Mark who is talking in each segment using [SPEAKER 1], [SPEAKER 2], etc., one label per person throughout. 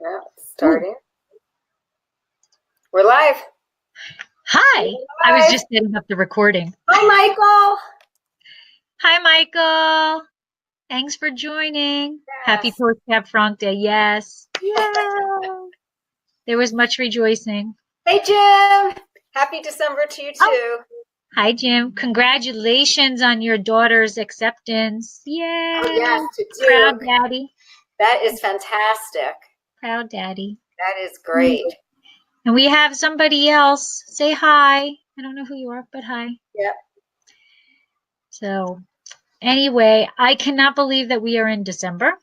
[SPEAKER 1] Yeah, starting. We're live.
[SPEAKER 2] Hi.
[SPEAKER 1] We're
[SPEAKER 2] I was
[SPEAKER 1] live.
[SPEAKER 2] just setting up the recording.
[SPEAKER 1] Hi, Michael.
[SPEAKER 2] Hi, Michael. Thanks for joining. Happy
[SPEAKER 1] Yes.
[SPEAKER 2] Post-Cab Franc Day. Yes. Yeah. There was much rejoicing.
[SPEAKER 1] Hey, Jim. Happy December to you,
[SPEAKER 2] Oh,
[SPEAKER 1] too.
[SPEAKER 2] hi, Jim. Congratulations on your daughter's acceptance. Yay.
[SPEAKER 1] Oh, yes, to
[SPEAKER 2] Proud
[SPEAKER 1] Duke.
[SPEAKER 2] daddy.
[SPEAKER 1] That is fantastic.
[SPEAKER 2] Proud daddy.
[SPEAKER 1] That is great.
[SPEAKER 2] And we have somebody else. Say hi. I don't know who you are, but hi.
[SPEAKER 1] Yep.
[SPEAKER 2] So anyway, I cannot believe that we are in December.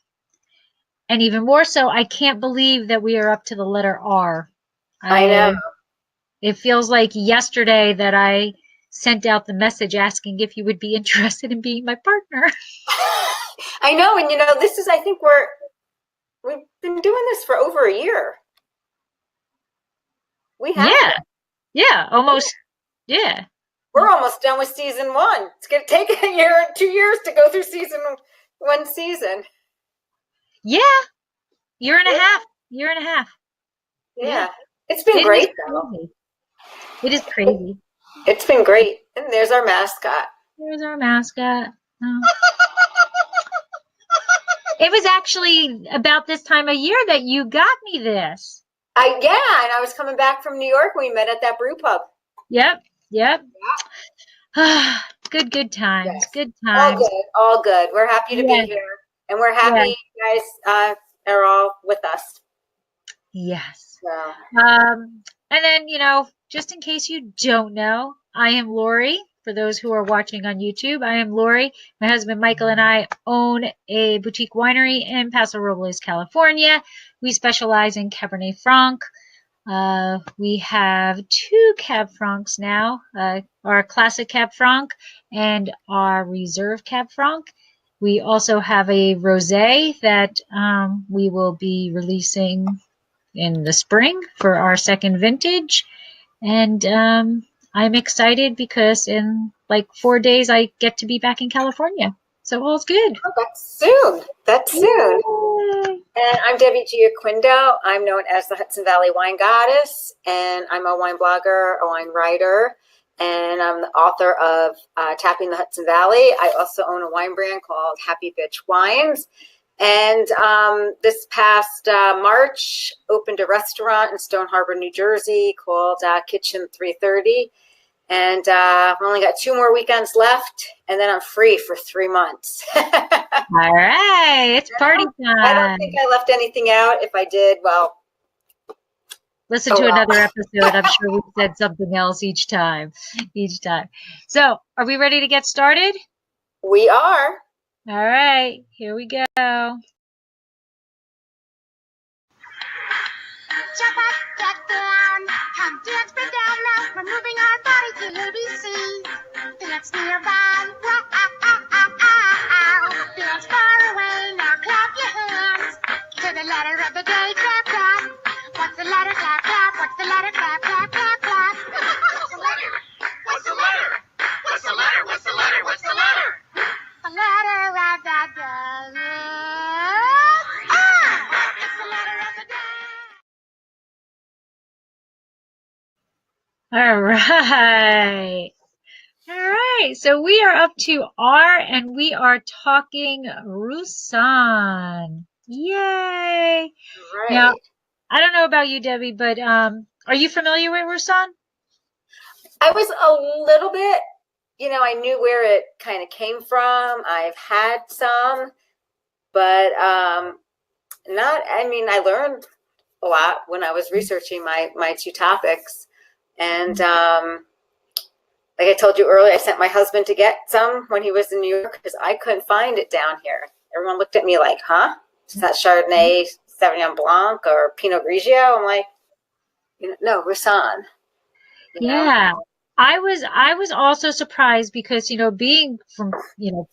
[SPEAKER 2] And even more so, I can't believe that we are up to the letter R.
[SPEAKER 1] I know.
[SPEAKER 2] It feels like yesterday that I sent out the message asking if you would be interested in being my partner.
[SPEAKER 1] I know. And, this is, I think we've been doing this for over a year. We have.
[SPEAKER 2] Yeah. Yeah. Almost. Yeah.
[SPEAKER 1] We're almost done with season 1. It's going to take a year, 2 years to go through one season.
[SPEAKER 2] Yeah. Year and a half. Year and a half.
[SPEAKER 1] Yeah. It's been great, though.
[SPEAKER 2] It is crazy.
[SPEAKER 1] It's been great. And there's our mascot.
[SPEAKER 2] There's our mascot. Oh. It was actually about this time of year that you got me this.
[SPEAKER 1] And I was coming back from New York. We met at that brew pub.
[SPEAKER 2] Yep. Good times.
[SPEAKER 1] Yes.
[SPEAKER 2] Good times.
[SPEAKER 1] All good. We're happy to be here. And we're happy you guys are all with us.
[SPEAKER 2] Yes.
[SPEAKER 1] So.
[SPEAKER 2] And then, just in case you don't know, I am Lori. For those who are watching on YouTube, I am Lori. My husband Michael and I own a boutique winery in Paso Robles, California. We specialize in Cabernet Franc. We have 2 Cab Francs now, our classic Cab Franc and our reserve Cab Franc. We also have a rosé that we will be releasing in the spring for our second vintage. And I'm excited because in like 4 days I get to be back in California. So all's good.
[SPEAKER 1] Oh, that's soon.
[SPEAKER 2] Yay.
[SPEAKER 1] And I'm Debbie Giaquindo. I'm known as the Hudson Valley Wine Goddess, and I'm a wine blogger, a wine writer, and I'm the author of Tapping the Hudson Valley. I also own a wine brand called Happy Bitch Wines. And this past March, opened a restaurant in Stone Harbor, New Jersey called Kitchen 330. And I've only got 2 more weekends left, and then I'm free for 3 months.
[SPEAKER 2] All right, it's party time.
[SPEAKER 1] I don't think I left anything out. If I did, well.
[SPEAKER 2] Listen to another episode. I'm sure we said something else each time. So, are we ready to get started?
[SPEAKER 1] We are.
[SPEAKER 2] All right, here we go.
[SPEAKER 3] Jump up, get down, come dance, get down now. We're moving our body to ABC. Dance nearby, wow, dance far away, now clap your hands. To the letter of the day, clap, clap. What's the letter, clap, clap? What's the letter, clap, clap, clap, clap? What's the letter? What's the letter? What's the letter? What's the letter? What's the letter? The letter of the day is R. It's the letter of the day.
[SPEAKER 2] All right. So we are up to R, and we are talking Roussanne. Yay!
[SPEAKER 1] Right.
[SPEAKER 2] Now, I don't know about you, Debbie, but are you familiar with Roussanne?
[SPEAKER 1] I was a little bit. I knew where it kind of came from. I've had some, but not. I mean, I learned a lot when I was researching my 2 topics, and like I told you earlier, I sent my husband to get some when he was in New York because I couldn't find it down here. Everyone looked at me like, "Huh? Is that Chardonnay, Sauvignon Blanc, or Pinot Grigio?" I'm like, no, Roussanne.
[SPEAKER 2] Yeah. I was also surprised because, being from,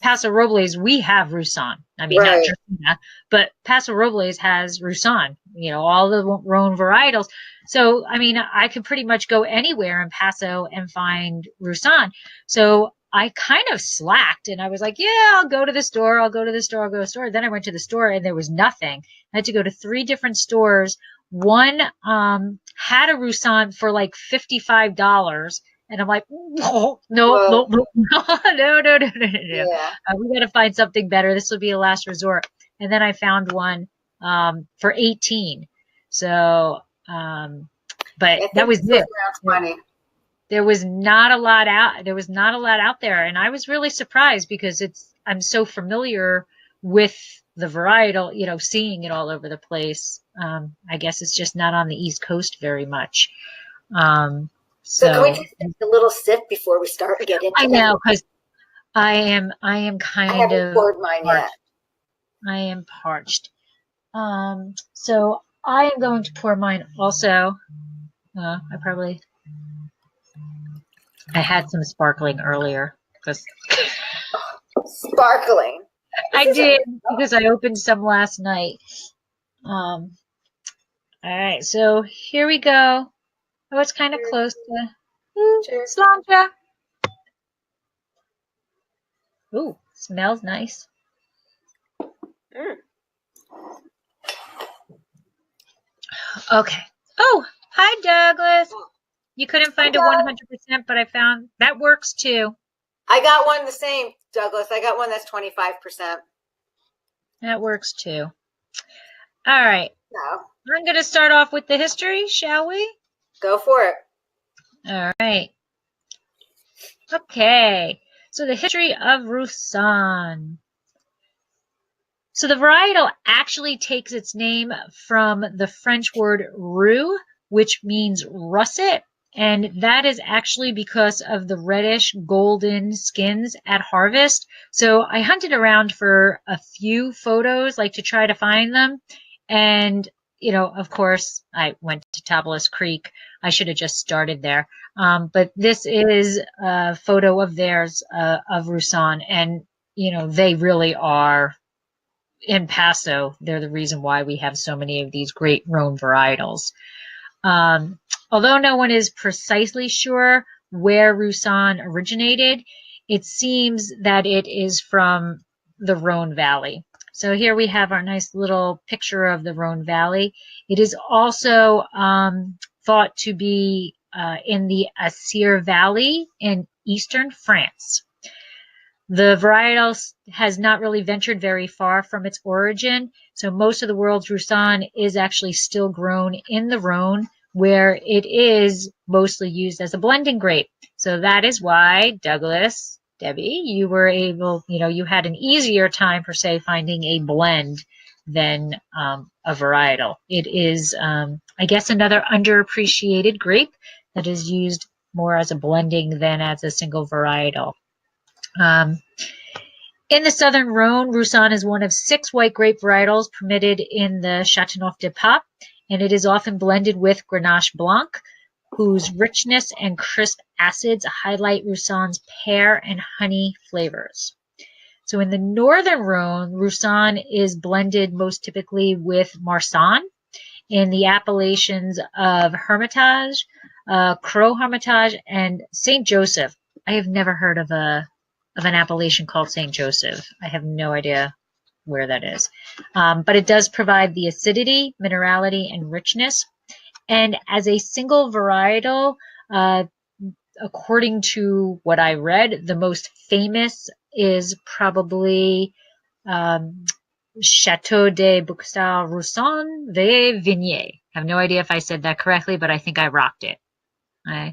[SPEAKER 2] Paso Robles, we have Roussanne. I mean, not Georgina, but Paso Robles has Roussanne, all the Rhone varietals. So, I mean, I could pretty much go anywhere in Paso and find Roussanne. So I kind of slacked and I was like, yeah, I'll go to the store. I'll go to the store. I'll go to the store. Then I went to the store and there was nothing. I had to go to 3 different stores. One had a Roussanne for like $55. And I'm like, no, no,
[SPEAKER 1] Whoa.
[SPEAKER 2] no, no, no, no, no, no, no.
[SPEAKER 1] Yeah.
[SPEAKER 2] We got to find something better. This will be a last resort. And then I found one for 18. So, but
[SPEAKER 1] I
[SPEAKER 2] that
[SPEAKER 1] think
[SPEAKER 2] was
[SPEAKER 1] this was
[SPEAKER 2] it.
[SPEAKER 1] around 20.
[SPEAKER 2] There was not a lot out. There was not a lot out there, and I was really surprised because I'm so familiar with the varietal, seeing it all over the place. I guess it's just not on the East Coast very much.
[SPEAKER 1] So can we
[SPEAKER 2] So
[SPEAKER 1] just take a little sip before we start and get into
[SPEAKER 2] I
[SPEAKER 1] it?
[SPEAKER 2] know because I am
[SPEAKER 1] I
[SPEAKER 2] kind
[SPEAKER 1] haven't
[SPEAKER 2] of
[SPEAKER 1] poured mine yet.
[SPEAKER 2] parched. I am parched. So I am going to pour mine also. I had some sparkling earlier because
[SPEAKER 1] Sparkling.
[SPEAKER 2] I did because I opened some last night. All right, so here we go. Oh, it's kind of close to
[SPEAKER 1] Cheers.
[SPEAKER 2] cilantro. Ooh, smells nice.
[SPEAKER 1] Mm.
[SPEAKER 2] Okay. Oh, hi, Douglas. You couldn't find a
[SPEAKER 1] Hi.
[SPEAKER 2] 100%, but I found that works too.
[SPEAKER 1] I got one the same, Douglas. I got one that's 25%.
[SPEAKER 2] That works too. All right.
[SPEAKER 1] No,
[SPEAKER 2] I'm going to start off with the history, shall we?
[SPEAKER 1] go for it.
[SPEAKER 2] All right. Okay. So the history of Roussanne. So the varietal actually takes its name from the French word roux, which means russet, and that is actually because of the reddish golden skins at harvest. So I hunted around for a few photos, like to try to find them, and of course, I went to Tablas Creek. I should have just started there. But this is a photo of theirs, of Roussanne, and they really are in Paso. They're the reason why we have so many of these great Rhone varietals. Although no one is precisely sure where Roussanne originated, it seems that it is from the Rhone Valley. So here we have our nice little picture of the Rhone Valley. It is also thought to be in the Asir Valley in eastern France. The varietal has not really ventured very far from its origin, so most of the world's Roussanne is actually still grown in the Rhone, where it is mostly used as a blending grape. So that is why, Douglas, Debbie, you were able, you had an easier time, per se, finding a blend than a varietal. It is, I guess, another underappreciated grape that is used more as a blending than as a single varietal. In the southern Rhone, Roussanne is one of 6 white grape varietals permitted in the Châteauneuf-du-Pape, and it is often blended with Grenache Blanc, whose richness and crisp acids highlight Roussanne's pear and honey flavors. So in the northern Rhone, Roussanne is blended most typically with Marsanne in the appellations of Hermitage, Creux Hermitage, and St. Joseph. I have never heard of an appellation called St. Joseph. I have no idea where that is. But it does provide the acidity, minerality, and richness. And as a single varietal, according to what I read, the most famous is probably Chateau de Bouxal Roussanne de Vigny. I have no idea if I said that correctly, but I think I rocked it. I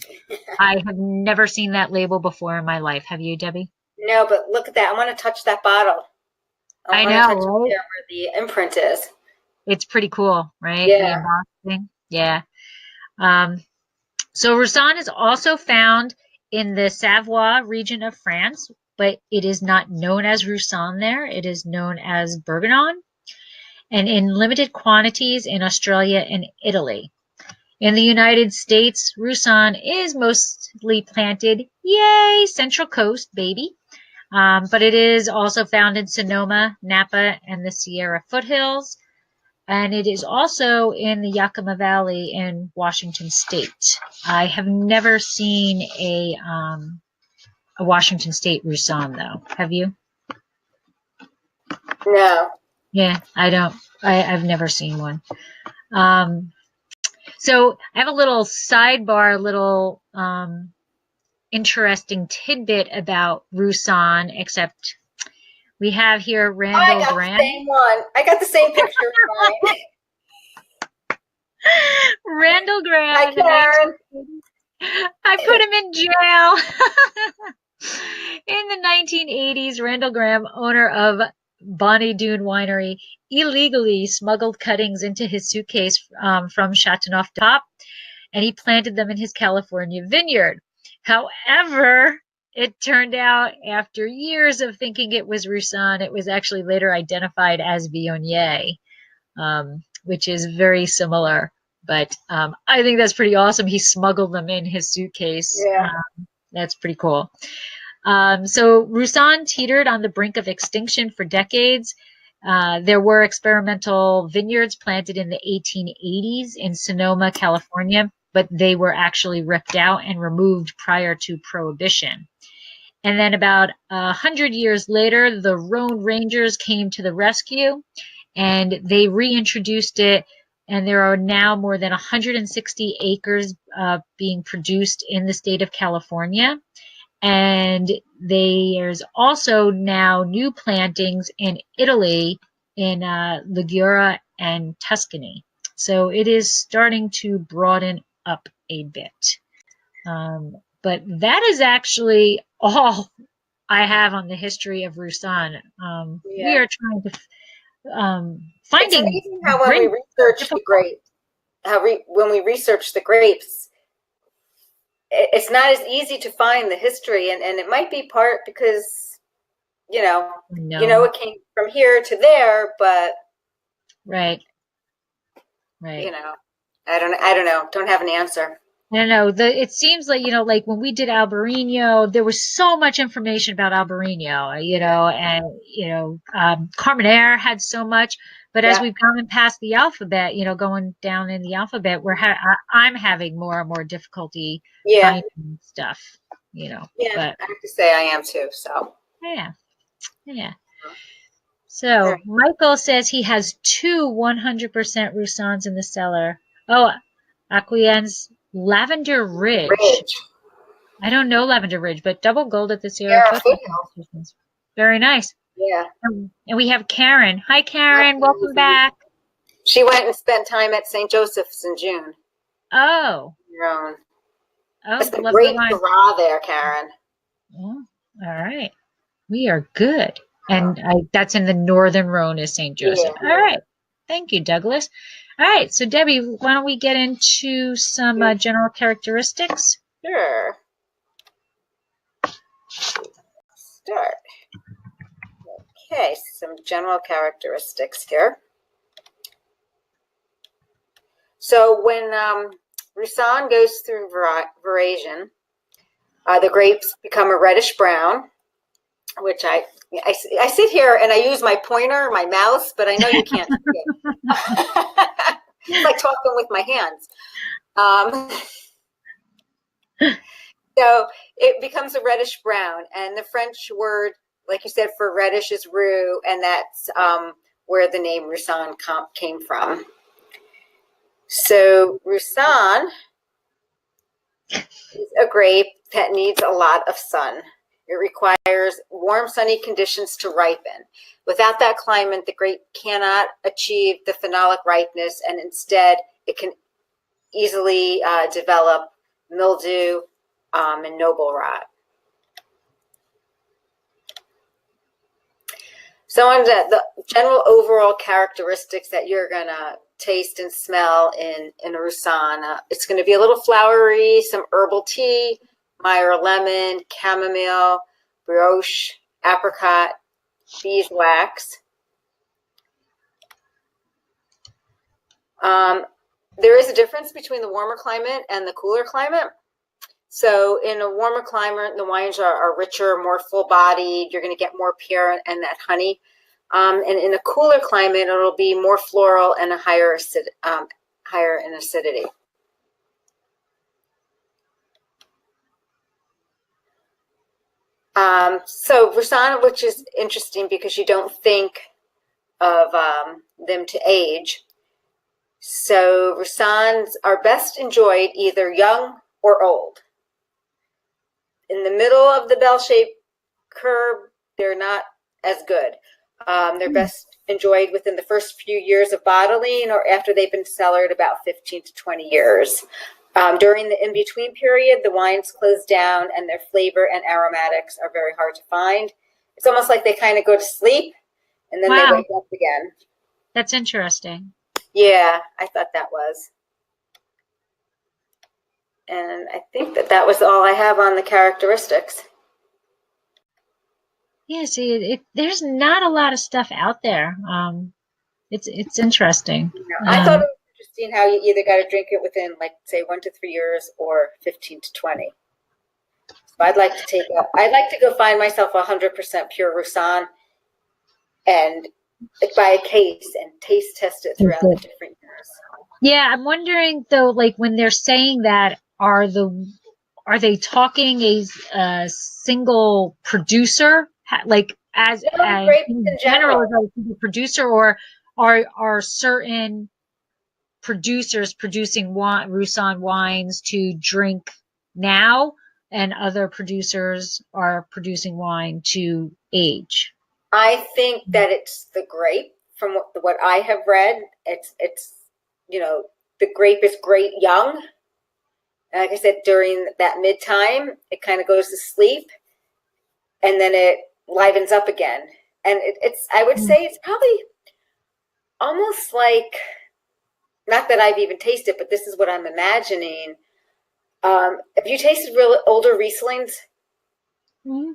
[SPEAKER 2] have never seen that label before in my life. Have you, Debbie?
[SPEAKER 1] No, but look at that. I want to touch that bottle.
[SPEAKER 2] I
[SPEAKER 1] want
[SPEAKER 2] know,
[SPEAKER 1] to touch
[SPEAKER 2] right?
[SPEAKER 1] where the imprint is.
[SPEAKER 2] It's pretty cool, right?
[SPEAKER 1] Yeah.
[SPEAKER 2] The embossing. Yeah. So Roussanne is also found in the Savoie region of France, but it is not known as Roussanne there. It is known as Bourgogne, and in limited quantities in Australia and Italy. In the United States, Roussanne is mostly planted, yay, Central Coast, baby. But it is also found in Sonoma, Napa, and the Sierra foothills. And it is also in the Yakima Valley in Washington State. I have never seen a Washington State Roussanne, though. Have you?
[SPEAKER 1] No.
[SPEAKER 2] Yeah, I don't. I've never seen one. So I have a little sidebar, little interesting tidbit about Roussanne, except we have here
[SPEAKER 1] I
[SPEAKER 2] Randall
[SPEAKER 1] got
[SPEAKER 2] Grant.
[SPEAKER 1] the same one. I got the same picture of mine.
[SPEAKER 2] Randall Grant
[SPEAKER 1] Hi,
[SPEAKER 2] in the
[SPEAKER 1] Karen.
[SPEAKER 2] 1980s. I put him in jail. In the 1980s, Randall Graham, owner of Bonnie Doon Winery, illegally smuggled cuttings into his suitcase from Chateauneuf-du-Pape, and he planted them in his California vineyard. However, it turned out after years of thinking it was Roussanne, it was actually later identified as Viognier, which is very similar. But I think that's pretty awesome. He smuggled them in his suitcase.
[SPEAKER 1] Yeah.
[SPEAKER 2] That's pretty cool. So Roussanne teetered on the brink of extinction for decades. There were experimental vineyards planted in the 1880s in Sonoma, California, but they were actually ripped out and removed prior to Prohibition. And then about 100 years later, the Rhone Rangers came to the rescue, and they reintroduced it. And there are now more than 160 acres being produced in the state of California. And there's also now new plantings in Italy, in Liguria and Tuscany. So it is starting to broaden up a bit. But that is actually all I have on the history of Roussanne. We are trying to finding.
[SPEAKER 1] It's amazing how when we research the grapes, when we research the grapes, it's not as easy to find the history, and it might be part because it came from here to there, but
[SPEAKER 2] right.
[SPEAKER 1] I don't know. Don't have an answer.
[SPEAKER 2] I know. It seems like, like when we did Albarino, there was so much information about Albarino, and Carmenere had so much. But as we've gone past the alphabet, going down in the alphabet, I'm having more and more difficulty finding stuff,
[SPEAKER 1] Yeah,
[SPEAKER 2] But,
[SPEAKER 1] I have to say I am too. So
[SPEAKER 2] yeah. So Michael says he has 2 100% Roussannes in the cellar. Oh, Aquien's Lavender Ridge. I don't know Lavender Ridge, but double gold at the Sierra Foothills. Very nice.
[SPEAKER 1] Yeah.
[SPEAKER 2] And we have Karen. Hi, Karen. Welcome back.
[SPEAKER 1] She went and spent time at St. Joseph's in June.
[SPEAKER 2] Oh.
[SPEAKER 1] Your own.
[SPEAKER 2] Oh,
[SPEAKER 1] it's a great Syrah there, Karen.
[SPEAKER 2] Oh, all right. We are good. And that's in the northern Rhone is St. Joseph.
[SPEAKER 1] Yeah.
[SPEAKER 2] All right. Thank you, Douglas. All right. So, Debbie, why don't we get into some general characteristics?
[SPEAKER 1] Sure. Start. Okay, some general characteristics here. So when Roussanne goes through veraison, the grapes become a reddish brown, which I sit here and I use my pointer, my mouse, but I know you can't see it. It's like talking with my hands. So it becomes a reddish brown, and the French word, like you said, for reddish is roux, and that's where the name Roussanne came from. So Roussanne is a grape that needs a lot of sun. It requires warm, sunny conditions to ripen. Without that climate, the grape cannot achieve the phenolic ripeness, and instead it can easily develop mildew and noble rot. So on the general overall characteristics that you're going to taste and smell in a Roussanne, it's going to be a little flowery, some herbal tea, Meyer lemon, chamomile, brioche, apricot, beeswax. There is a difference between the warmer climate and the cooler climate. So in a warmer climate, the wines are richer, more full-bodied. You're going to get more pear and that honey. And in a cooler climate, it'll be more floral and a higher in acidity. So Roussanne, which is interesting because you don't think of them to age. So Roussannes are best enjoyed either young or old. In the middle of the bell-shaped curve, they're not as good. They're best enjoyed within the first few years of bottling or after they've been cellared about 15 to 20 years. During the in-between period, the wines close down and their flavor and aromatics are very hard to find. It's almost like they kind of go to sleep and then they wake up again.
[SPEAKER 2] That's interesting.
[SPEAKER 1] Yeah, I thought that was. And I think that was all I have on the characteristics.
[SPEAKER 2] Yeah, see, there's not a lot of stuff out there. It's interesting.
[SPEAKER 1] I thought it was interesting how you either got to drink it within, like, say, 1 to 3 years or 15 to 20. So I'd like to go find myself 100% pure Roussanne and buy a case and taste test it throughout the different years.
[SPEAKER 2] Yeah, I'm wondering though, like when they're saying that, are they talking a single producer, like as in general, as a single producer, or are certain producers producing Roussanne wines to drink now, and other producers are producing wine to age?
[SPEAKER 1] I think that it's the grape. From what I have read, it's the grape is great young. And like I said, during that mid time, it kind of goes to sleep, and then it livens up again. And I would say it's probably almost like, not that I've even tasted, but this is what I'm imagining. Have you tasted real older Rieslings?
[SPEAKER 2] Mm-hmm.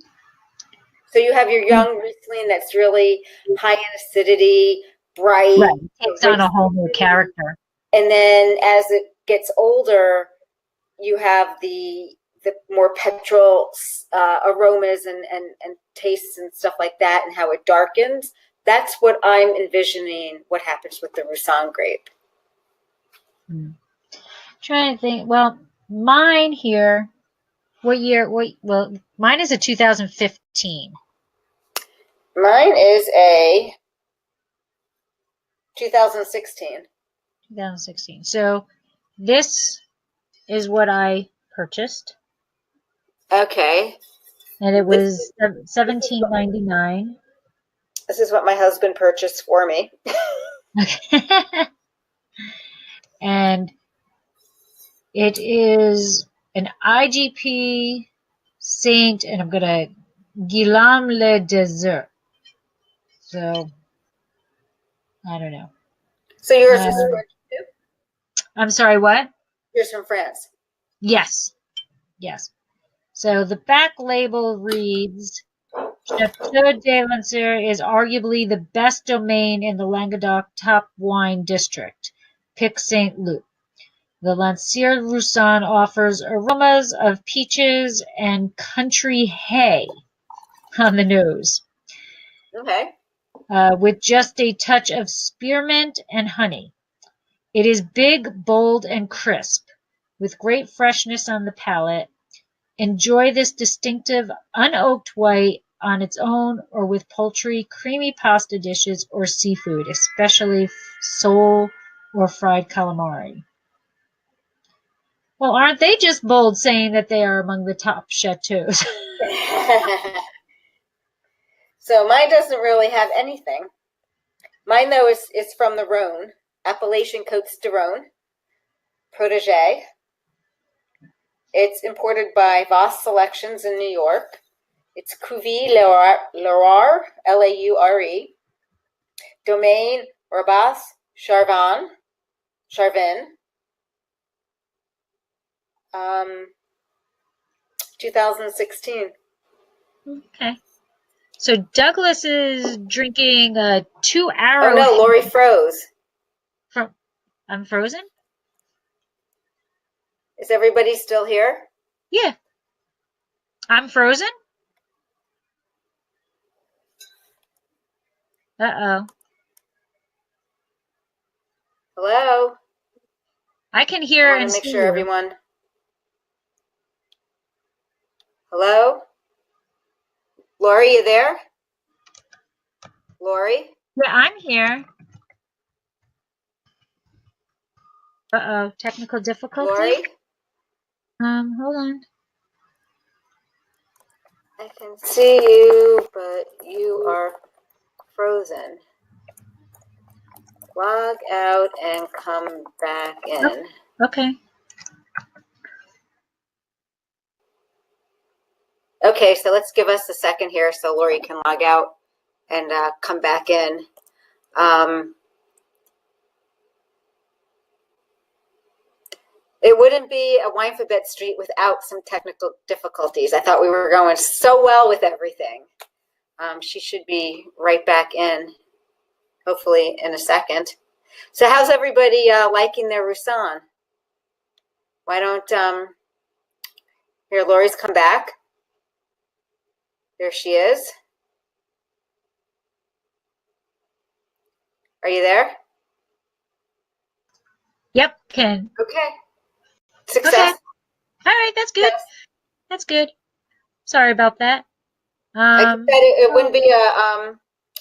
[SPEAKER 1] So you have your young Riesling that's really high in acidity, bright.
[SPEAKER 2] Right. It takes on a whole new character.
[SPEAKER 1] And then as it gets older, you have the more petrol aromas and tastes and stuff like that, and how it darkens. That's what I'm envisioning what happens with the Roussanne grape.
[SPEAKER 2] Trying to think. Well, mine here, what year? Well, mine is a 2015.
[SPEAKER 1] Mine is a 2016.
[SPEAKER 2] 2016. So this is what I purchased.
[SPEAKER 1] Okay.
[SPEAKER 2] And it was $17.99.
[SPEAKER 1] This is what my husband purchased for me.
[SPEAKER 2] And it is an IGP Saint, and I'm gonna Guillaume le Désert. So I don't know.
[SPEAKER 1] So yours is French too?
[SPEAKER 2] I'm sorry, what?
[SPEAKER 1] Yours from France.
[SPEAKER 2] Yes. So the back label reads, Chateau de Lancier is arguably the best domain in the Languedoc top wine district. Pic Saint Loup. The Lancier Roussanne offers aromas of peaches and country hay on the nose.
[SPEAKER 1] Okay.
[SPEAKER 2] With just a touch of spearmint and honey. It is big, bold, and crisp, with great freshness on the palate. Enjoy this distinctive unoaked white on its own or with poultry, creamy pasta dishes, or seafood, especially sole or fried calamari. Well, aren't they just bold saying that they are among the top chateaus?
[SPEAKER 1] So mine doesn't really have anything. Mine, though, is from the Rhone, Appellation Côtes de Rhone, Protégé. It's imported by Voss Selections in New York. It's Cuvée Laure, Laure, Domaine Rabas Charvin, 2016.
[SPEAKER 2] Okay. So Douglas is drinking a 2 Arrow.
[SPEAKER 1] Oh no, Lori froze.
[SPEAKER 2] I'm frozen?
[SPEAKER 1] Is everybody still here?
[SPEAKER 2] Yeah. I'm frozen? Uh-oh.
[SPEAKER 1] Hello?
[SPEAKER 2] I can hear
[SPEAKER 1] I
[SPEAKER 2] and
[SPEAKER 1] want to make
[SPEAKER 2] see
[SPEAKER 1] sure
[SPEAKER 2] you.
[SPEAKER 1] everyone. Hello? Lori, you there? Lori?
[SPEAKER 2] Yeah, I'm here. Uh-oh, technical difficulty.
[SPEAKER 1] Lori?
[SPEAKER 2] Hold on.
[SPEAKER 1] I can see you, but you are frozen. Log out and come back in.
[SPEAKER 2] Okay.
[SPEAKER 1] Okay, so let's give us a second here so Lori can log out and come back in. It wouldn't be a Winephabet Street without some technical difficulties. I thought we were going so well with everything. She should be right back in, hopefully in a second. So how's everybody liking their Roussanne? Why don't, here, Lori's come back. There she is. Are you there?
[SPEAKER 2] Yep, Ken.
[SPEAKER 1] Okay. Success.
[SPEAKER 2] Okay. All right, that's good.
[SPEAKER 1] Success.
[SPEAKER 2] That's good. Sorry about that.
[SPEAKER 1] Like I said, it wouldn't be a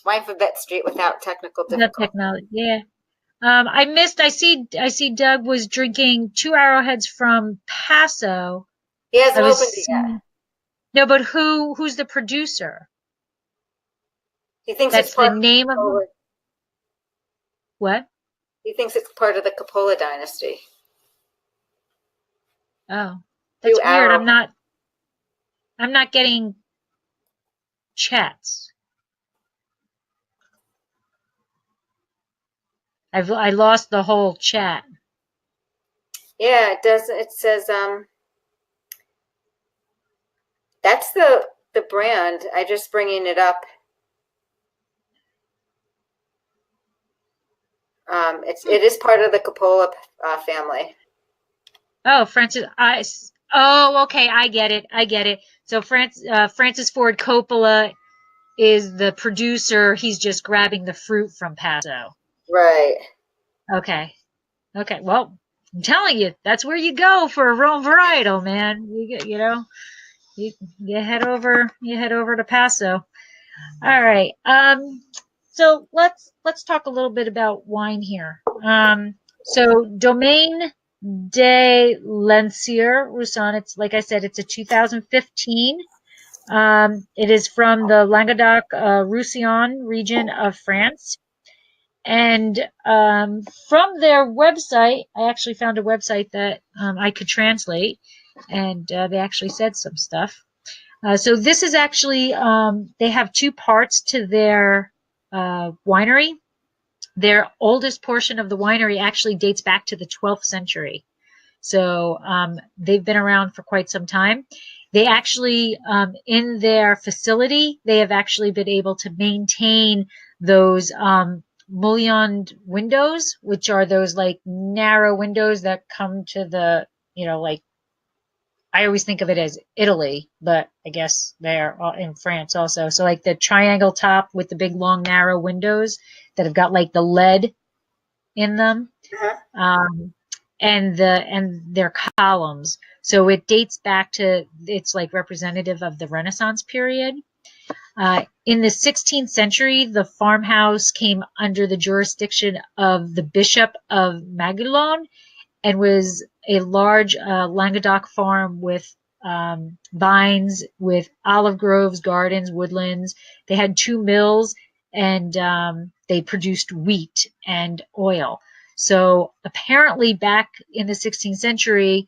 [SPEAKER 1] Winephabet Street without technical
[SPEAKER 2] The
[SPEAKER 1] difficulties.
[SPEAKER 2] technology, yeah. I see Doug was drinking 2 arrowheads from Paso.
[SPEAKER 1] He hasn't opened it yet.
[SPEAKER 2] No, but who's the producer?
[SPEAKER 1] He thinks
[SPEAKER 2] That's
[SPEAKER 1] it's part
[SPEAKER 2] the name of
[SPEAKER 1] Coppola.
[SPEAKER 2] what?
[SPEAKER 1] He thinks it's part of the Coppola dynasty.
[SPEAKER 2] Oh, that's
[SPEAKER 1] 2
[SPEAKER 2] weird.
[SPEAKER 1] arrow.
[SPEAKER 2] I'm not getting chats. I lost the whole chat.
[SPEAKER 1] Yeah, it does. It says that's the brand. I just bringing it up. It is part of the Coppola family.
[SPEAKER 2] Oh, Francis. Oh, okay. I get it. So Francis Ford Coppola is the producer. He's just grabbing the fruit from Paso.
[SPEAKER 1] Right.
[SPEAKER 2] Okay. Well, I'm telling you, that's where you go for a Rome varietal, man. You head over to Paso. All right. So let's talk a little bit about wine here. So Domaine de Lancier Roussanne. It's like I said, it's a 2015. It is from the Languedoc Roussillon region of France. And from their website, I actually found a website that I could translate, and they actually said some stuff. So this is actually, they have 2 parts to their winery. Their oldest portion of the winery actually dates back to the 12th century. So they've been around for quite some time. They actually, in their facility, they have actually been able to maintain those mullioned windows, which are those like narrow windows that come to the, like, I always think of it as Italy, but I guess they're in France also. So like the triangle top with the big long narrow windows that have got like the lead in them. And their columns. So it dates back to, it's like representative of the Renaissance period. In the 16th century, the farmhouse came under the jurisdiction of the Bishop of Maguelone and was a large Languedoc farm with vines, with olive groves, gardens, woodlands. They had 2 mills, and they produced wheat and oil. So apparently back in the 16th century,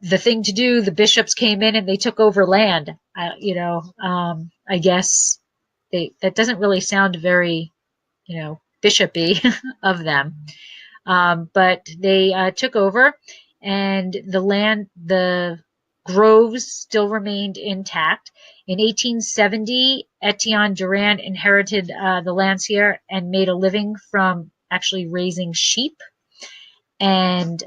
[SPEAKER 2] the thing to do, the bishops came in and they took over land. I guess that doesn't really sound very, bishopy of them. But they took over, and the groves still remained intact. In 1870, Etienne Durand inherited the Lancier and made a living from actually raising sheep and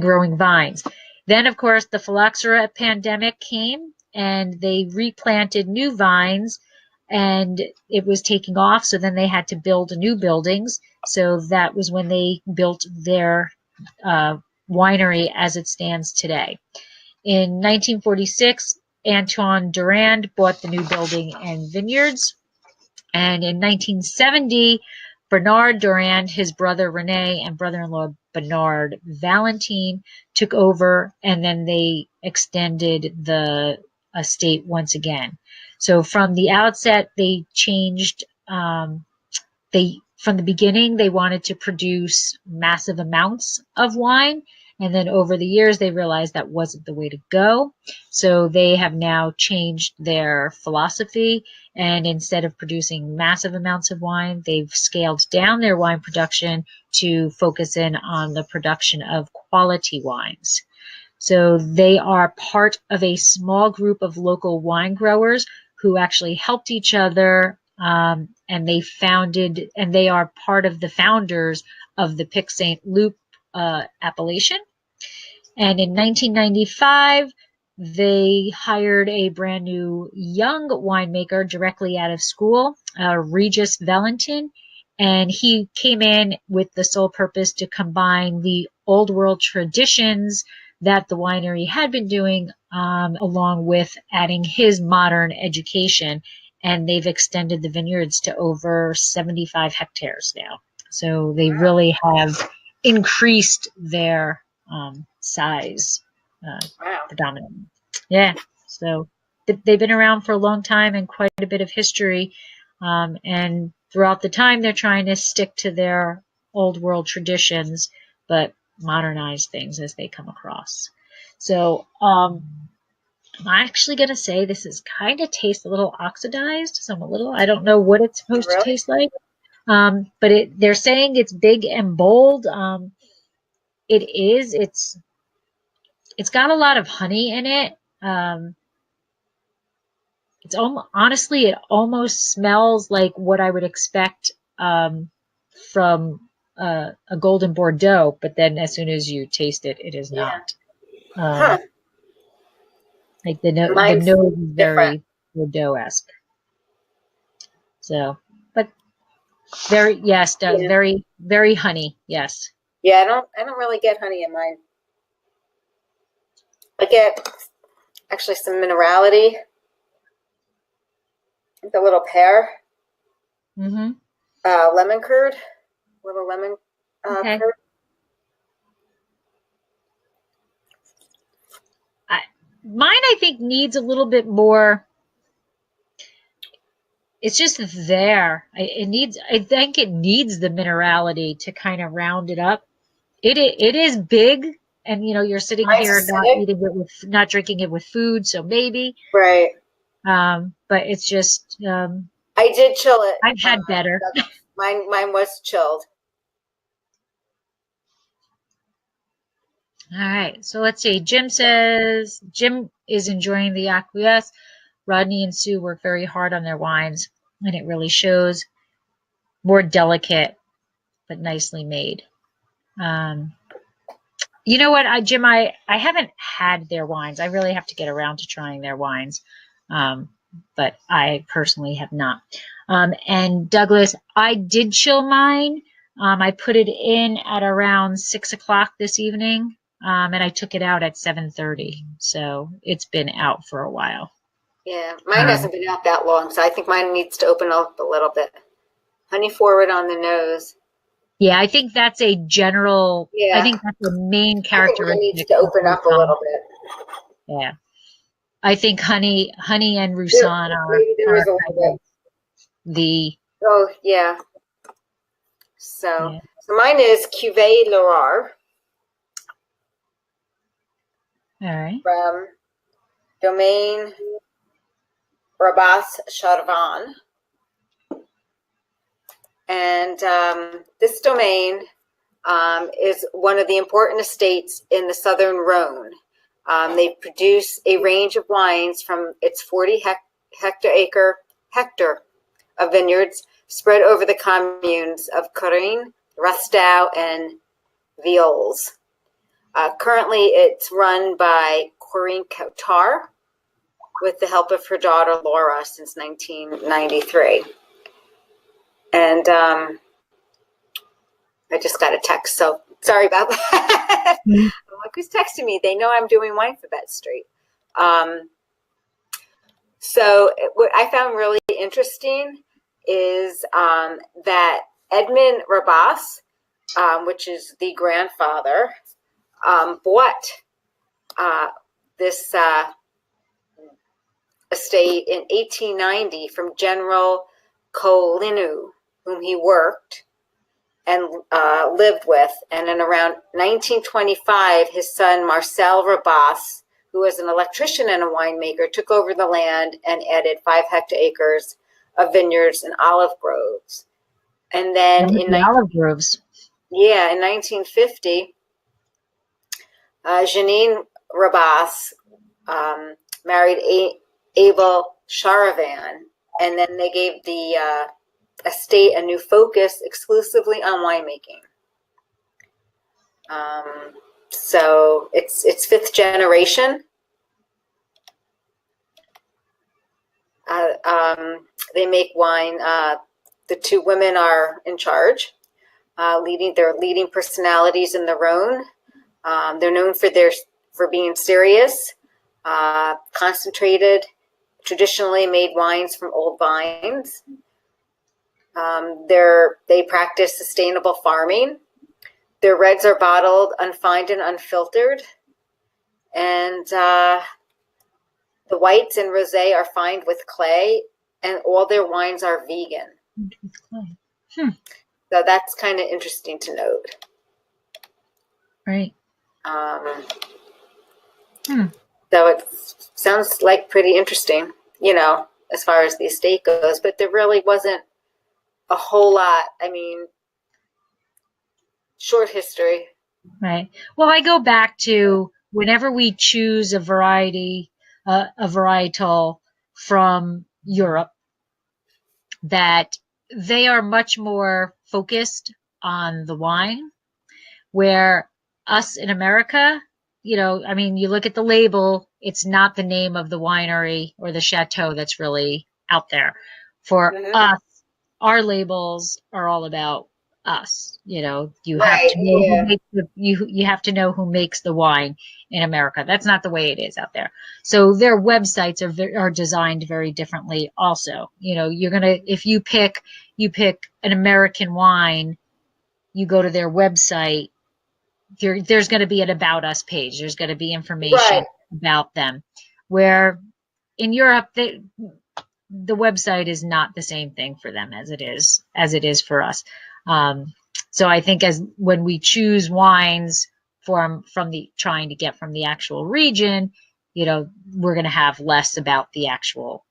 [SPEAKER 2] growing vines. Then, of course, the phylloxera pandemic came, and they replanted new vines, and it was taking off. So then they had to build new buildings. So that was when they built their winery as it stands today. In 1946, Antoine Durand bought the new building and vineyards. And in 1970, Bernard Durand, his brother Rene, and brother-in-law Bernard Valentine took over, and then they extended the estate once again. So from the outset, they changed. From the beginning, they wanted to produce massive amounts of wine, and then over the years, they realized that wasn't the way to go. So they have now changed their philosophy, and instead of producing massive amounts of wine, they've scaled down their wine production to focus in on the production of quality wines. So they are part of a small group of local wine growers who actually helped each other, and they founded, and they are part of the founders of the Pic St. Loup appellation. And in 1995, they hired a brand new young winemaker directly out of school, Regis Valentin, and he came in with the sole purpose to combine the old world traditions that the winery had been doing, along with adding his modern education. And they've extended the vineyards to over 75 hectares now. So they really have increased their size predominantly. Yeah. So they've been around for a long time and quite a bit of history. And throughout the time, they're trying to stick to their old world traditions, but modernize things as they come across. So I'm actually going to say this is kind of tastes a little oxidized. So I don't know what it's supposed to taste like. But they're saying it's big and bold. It is. It's got a lot of honey in it. It's honestly, it almost smells like what I would expect from a golden Bordeaux, but then as soon as you taste it, it is not. Like the nose is very Bordeaux-esque. So, but very very, very honey. Yes.
[SPEAKER 1] Yeah, I don't really get honey in mine. I get actually some minerality. The little pear.
[SPEAKER 2] Mm-hmm.
[SPEAKER 1] Lemon curd. Little lemon curd.
[SPEAKER 2] Mine, I think, needs a little bit more. It's just there. I think it needs the minerality to kind of round it up. It is big, and you're sitting here not drinking it with food, so maybe.
[SPEAKER 1] Right.
[SPEAKER 2] But it's just.
[SPEAKER 1] I did chill it.
[SPEAKER 2] I've had better.
[SPEAKER 1] Mine was chilled.
[SPEAKER 2] All right, so let's see. Jim says Jim is enjoying the acquiesce. Rodney and Sue work very hard on their wines, and it really shows. More delicate, but nicely made. You know what, Jim? I haven't had their wines. I really have to get around to trying their wines, but I personally have not. And Douglas, I did chill mine. I put it in at around 6 o'clock this evening, and I took it out at 7:30. So it's been out for a while.
[SPEAKER 1] Yeah, mine hasn't been out that long, so I think mine needs to open up a little bit. Honey forward on the nose.
[SPEAKER 2] Yeah, I think that's a general. Yeah. I think that's the main characteristic.
[SPEAKER 1] I think it needs to open up a little bit.
[SPEAKER 2] Yeah, I think honey and Roussanne are the.
[SPEAKER 1] Oh yeah. So mine is Cuvée Loire.
[SPEAKER 2] All right.
[SPEAKER 1] From Domaine Rabas Charvan. And this domain is one of the important estates in the southern Rhone. They produce a range of wines from its 40 hectare of vineyards spread over the communes of Corinne, Rastow, and Viols. Currently, it's run by Corinne Cotard with the help of her daughter Laura since 1993. And I just got a text, so sorry about that. I'm like, who's texting me? They know I'm doing Winephabet Street. So what I found really interesting is that Edmund Rabas, which is the grandfather, bought this estate in 1890 from General Colinu, whom he worked and lived with. And in around 1925, his son Marcel Rabas, who was an electrician and a winemaker, took over the land and added 5 hectares of vineyards and olive groves. And then in
[SPEAKER 2] olive groves.
[SPEAKER 1] Yeah, in 1950, Janine Rabas married Abel Charavan, and then they gave the estate a new focus exclusively on winemaking. So it's 5th generation. They make wine. The 2 women are in charge, they're leading personalities in their own. They're known for being serious, concentrated, traditionally made wines from old vines. They practice sustainable farming. Their reds are bottled, unfined, and unfiltered. And the whites and rosé are fined with clay, and all their wines are vegan. So that's kind of interesting to note.
[SPEAKER 2] Right.
[SPEAKER 1] So it sounds like pretty interesting, as far as the estate goes, but there really wasn't a whole lot. I mean, short history.
[SPEAKER 2] Right. Well, I go back to whenever we choose a varietal from Europe, that they are much more focused on the wine, where us in America, I mean, you look at the label, it's not the name of the winery or the chateau that's really out there. For us, our labels are all about us. You have to know who makes you have to know who makes the wine in America. That's not the way it is out there. So their websites are designed very differently. Also, if you pick an American wine, you go to their website. There's going to be an about us page. There's going to be information about them. Where in Europe, the website is not the same thing for them as it is for us. So I think when we choose wines from trying to get from the actual region, we're going to have less about the actual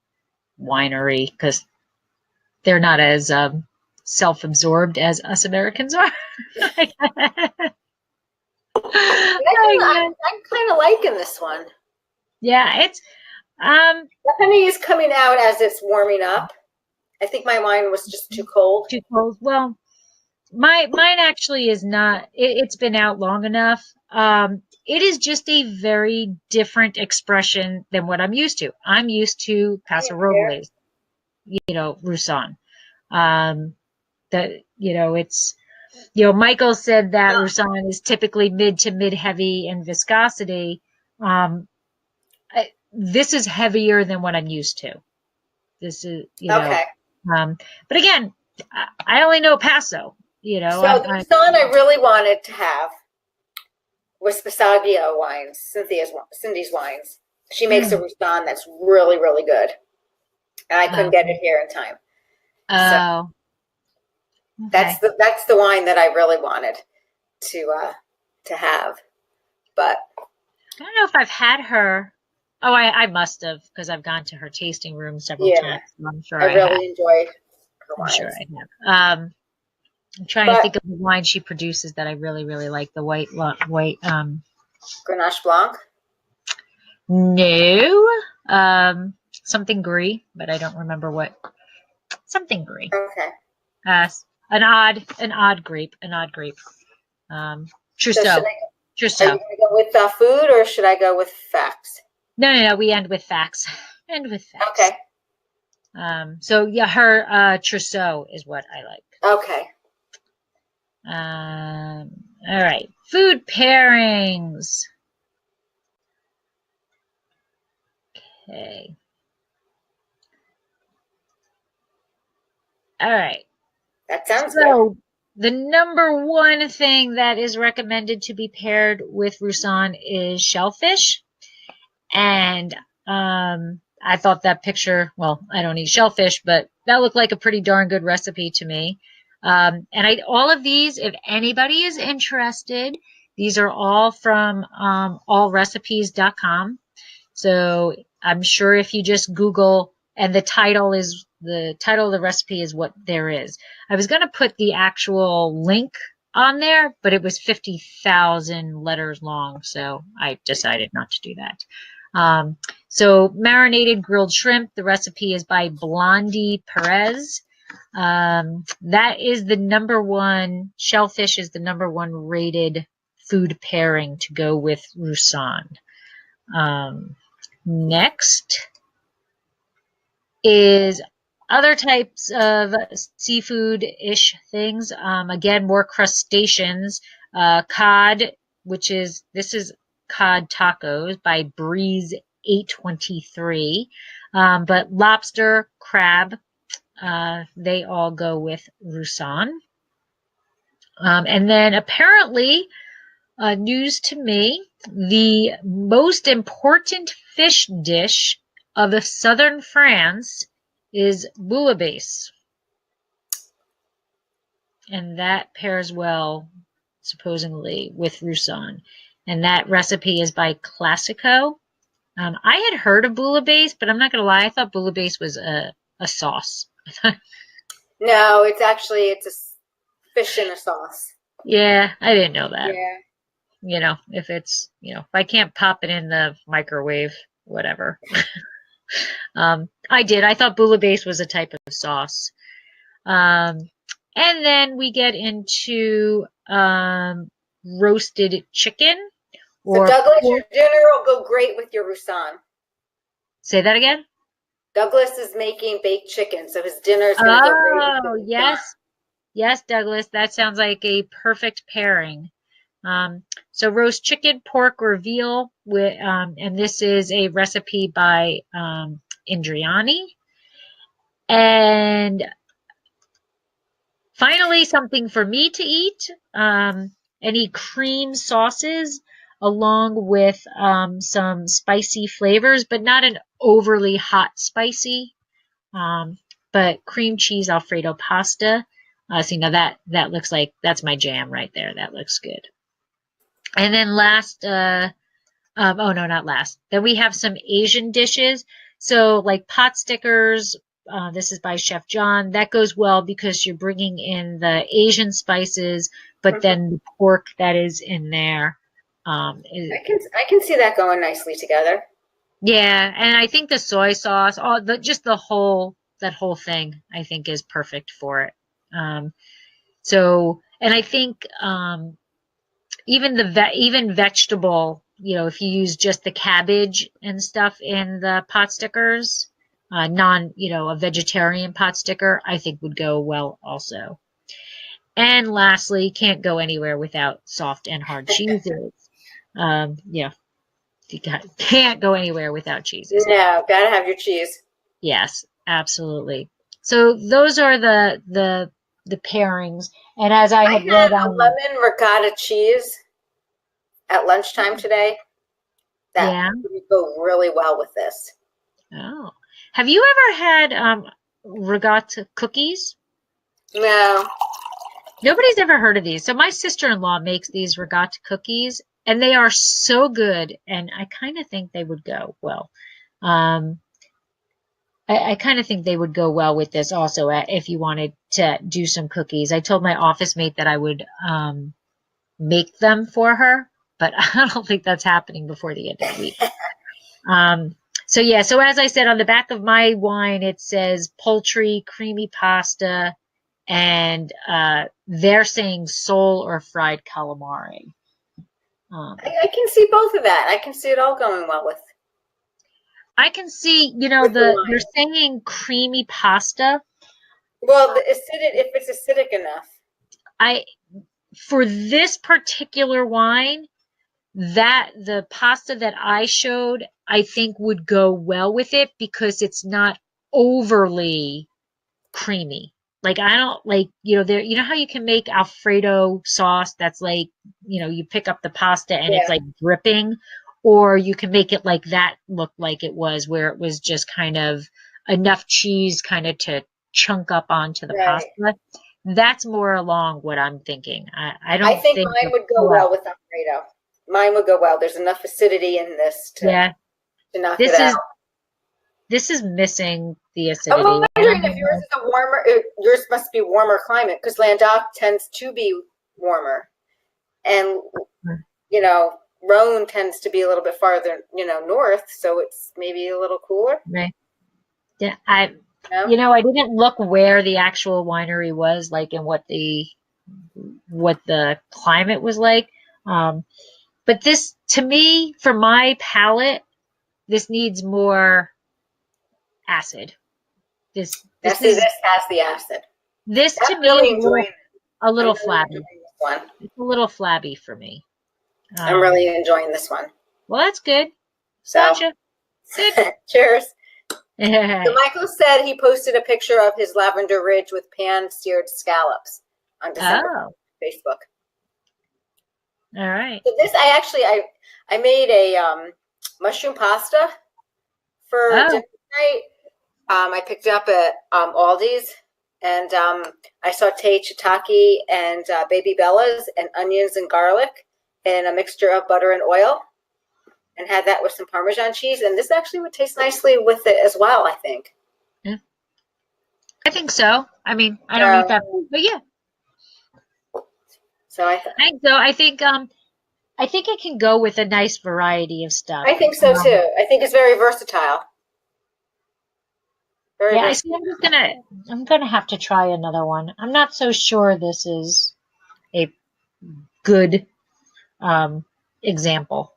[SPEAKER 2] winery because they're not as self-absorbed as us Americans are.
[SPEAKER 1] I'm kind of liking this one.
[SPEAKER 2] Yeah, it's
[SPEAKER 1] the honey is coming out as it's warming up. I think my wine was just too cold.
[SPEAKER 2] Too cold. Well, mine actually is not. It's been out long enough. It is just a very different expression than what I'm used to. I'm used to Paso Robles, Roussanne. It's. Michael said that Roussanne is typically mid to mid heavy in viscosity. This is heavier than what I'm used to. This is,
[SPEAKER 1] okay.
[SPEAKER 2] But again, I only know Paso.
[SPEAKER 1] So the Roussanne I really wanted to have was Spassaggio wines, Cindy's wines. She makes a Roussanne that's really, really good, and I couldn't get it here in time.
[SPEAKER 2] Oh.
[SPEAKER 1] Okay. That's the wine that I really wanted to have, but
[SPEAKER 2] I don't know if I've had her. Oh, I must have because I've gone to her tasting room several times. I'm sure
[SPEAKER 1] I really enjoy her wines.
[SPEAKER 2] I'm sure I have. I'm trying to think of the wine she produces that I really, really like. The white
[SPEAKER 1] Grenache Blanc.
[SPEAKER 2] No, something gris, but I don't remember what. Something gris.
[SPEAKER 1] Okay.
[SPEAKER 2] An odd grape. Trousseau.
[SPEAKER 1] Trousseau. Are you going to go with food or should I go with facts?
[SPEAKER 2] No. We end with facts.
[SPEAKER 1] Okay.
[SPEAKER 2] So yeah, her Trousseau is what I like.
[SPEAKER 1] Okay.
[SPEAKER 2] All right. Food pairings. Okay. All right.
[SPEAKER 1] That sounds good.
[SPEAKER 2] So the number one thing that is recommended to be paired with Roussanne is shellfish. And I thought that picture, well, I don't eat shellfish, but that looked like a pretty darn good recipe to me. And all of these, if anybody is interested, these are all from allrecipes.com. So I'm sure if you just Google, and the title of the recipe is what there is. I was going to put the actual link on there, but it was 50,000 letters long, so I decided not to do that. So marinated grilled shrimp, the recipe is by Blondie Perez. That is the number one, shellfish is the number one rated food pairing to go with Roussanne. Next is other types of seafood-ish things. Again, more crustaceans. Cod, this is cod tacos by Breeze 823. But lobster, crab, they all go with Roussanne. And then apparently, news to me, the most important fish dish of southern France is bouillabaisse. And that pairs well, supposedly, with Roussanne. And that recipe is by Classico. I had heard of bouillabaisse, but I'm not going to lie, I thought bouillabaisse was a sauce.
[SPEAKER 1] No, it's a fish in a sauce.
[SPEAKER 2] Yeah, I didn't know that.
[SPEAKER 1] Yeah.
[SPEAKER 2] If I can't pop it in the microwave, whatever. I did. I thought bouillabaisse was a type of sauce. And then we get into roasted chicken.
[SPEAKER 1] So Douglas, your dinner will go great with your Roussanne.
[SPEAKER 2] Say that again?
[SPEAKER 1] Douglas is making baked chicken, so his dinner is going to go great.
[SPEAKER 2] Oh, yes. Yes, Douglas. That sounds like a perfect pairing. So roast chicken, pork, or veal, and this is a recipe by Indriani. And finally, something for me to eat, any cream sauces along with some spicy flavors, but not an overly hot spicy, but cream cheese Alfredo pasta. So that looks like that's my jam right there. That looks good. And then last, oh no, not last. Then we have some Asian dishes. So like pot stickers. This is by Chef John. That goes well because you're bringing in the Asian spices, but then the pork that is in there.
[SPEAKER 1] I can see that going nicely together.
[SPEAKER 2] Yeah, and I think the soy sauce, that whole thing, I think is perfect for it. And I think even vegetable, if you use just the cabbage and stuff in the pot stickers, a vegetarian pot sticker, I think would go well also. And lastly, can't go anywhere without soft and hard cheeses. You can't go anywhere without cheeses.
[SPEAKER 1] No, gotta have your cheese.
[SPEAKER 2] Yes, absolutely. So those are the pairings. And as I had read
[SPEAKER 1] a lemon ricotta cheese at lunchtime today. That would go really well with this.
[SPEAKER 2] Oh, have you ever had ricotta cookies?
[SPEAKER 1] No. Nobody's
[SPEAKER 2] ever heard of these. So my sister-in-law makes these ricotta cookies, and they are so good. And I kind of think they would go well. I kind of think they would go well with this also if you wanted to do some cookies. I told my office mate that I would make them for her, but I don't think that's happening before the end of the week. So as I said, on the back of my wine, it says poultry, creamy pasta, and they're saying sole or fried calamari.
[SPEAKER 1] I can see both of that. I can see it all going well with.
[SPEAKER 2] I can see, they're saying creamy pasta.
[SPEAKER 1] Well, if it's acidic enough.
[SPEAKER 2] For this particular wine, the pasta that I showed, I think would go well with it because it's not overly creamy. Like I don't like, there, how you can make Alfredo sauce that's like, you pick up the pasta and it's
[SPEAKER 1] Yeah.
[SPEAKER 2] like dripping, or you can make it like that look like it was, where it was just kind of enough cheese kind of to chunk up onto the
[SPEAKER 1] Right.
[SPEAKER 2] pasta. That's more along what I'm thinking. I
[SPEAKER 1] I
[SPEAKER 2] don't
[SPEAKER 1] think
[SPEAKER 2] think
[SPEAKER 1] mine would go well with Alfredo. Mine would go well. There's enough acidity in this
[SPEAKER 2] yeah,
[SPEAKER 1] to knock it
[SPEAKER 2] this
[SPEAKER 1] out.
[SPEAKER 2] is missing the
[SPEAKER 1] I'm
[SPEAKER 2] acidity.
[SPEAKER 1] wondering if yours is a warmer. Yours must be warmer climate because Languedoc tends to be warmer, and Rhone tends to be a little bit farther, north, so it's maybe a little cooler.
[SPEAKER 2] Right. Yeah, I
[SPEAKER 1] No?
[SPEAKER 2] I didn't look where the actual winery was, like, and what the climate was like. But this, to me, for my palate, this needs more acid. This
[SPEAKER 1] See, this has the acid.
[SPEAKER 2] to
[SPEAKER 1] I'm
[SPEAKER 2] me
[SPEAKER 1] really
[SPEAKER 2] is
[SPEAKER 1] enjoying it.
[SPEAKER 2] a little
[SPEAKER 1] I'm really
[SPEAKER 2] flabby.
[SPEAKER 1] enjoying this one.
[SPEAKER 2] It's a little flabby for me.
[SPEAKER 1] I'm really enjoying this one.
[SPEAKER 2] Well, that's good.
[SPEAKER 1] So,
[SPEAKER 2] Gotcha. Good.
[SPEAKER 1] cheers. So
[SPEAKER 2] All
[SPEAKER 1] Michael said he posted a picture of his lavender ridge with pan-seared scallops on December Facebook.
[SPEAKER 2] right.
[SPEAKER 1] So this, I made a mushroom pasta for dinner tonight. I picked it up at Aldi's, and I sauteed shiitake and baby bellas and onions and garlic in a mixture of butter and oil, and had that with some Parmesan cheese. And this actually would taste nicely with it as well, I think.
[SPEAKER 2] Yeah. I think so. I mean, I don't eat that, but yeah.
[SPEAKER 1] So I
[SPEAKER 2] think it can go with a nice variety of stuff.
[SPEAKER 1] I think so too. I think it's very versatile. Very
[SPEAKER 2] yeah,
[SPEAKER 1] versatile.
[SPEAKER 2] I'm gonna have to try another one. I'm not so sure this is a good example.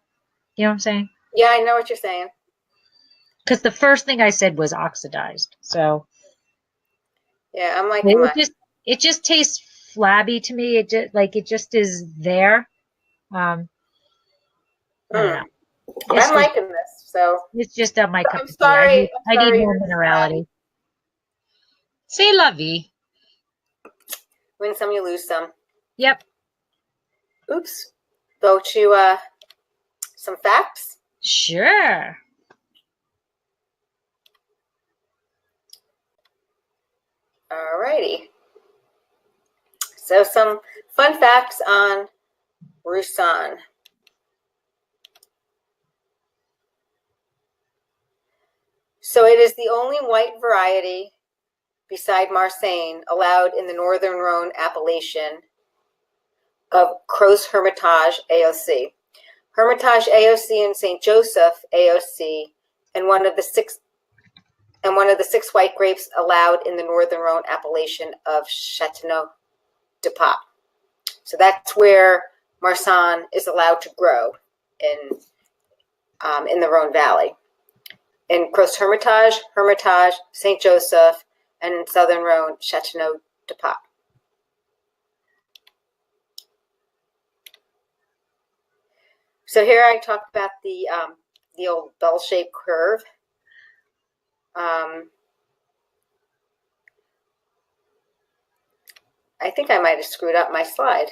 [SPEAKER 2] You know what I'm saying?
[SPEAKER 1] Yeah, I know what you're saying.
[SPEAKER 2] Because the first thing I said was oxidized. So
[SPEAKER 1] yeah, I'm like
[SPEAKER 2] it just tastes flabby to me. It just is there. I don't know.
[SPEAKER 1] I'm liking this. So
[SPEAKER 2] it's just on my cup of tea.
[SPEAKER 1] I
[SPEAKER 2] need more minerality. C'est la vie.
[SPEAKER 1] Win some, you lose some.
[SPEAKER 2] Yep.
[SPEAKER 1] Oops. Go to some facts.
[SPEAKER 2] Sure.
[SPEAKER 1] Alrighty. So some fun facts on Roussanne. So it is the only white variety beside Marsanne allowed in the Northern Rhone appellation of Cros Hermitage AOC. Hermitage AOC and St. Joseph AOC, and one of the six white grapes allowed in the Northern Rhone appellation of Châteauneuf de Pape. So that's where Marsanne is allowed to grow in the Rhone Valley. In Cros Hermitage, St. Joseph, and in Southern Rhone, Châteauneuf de Pape. So here I talk about the old bell-shaped curve. I think I might have screwed up my slide.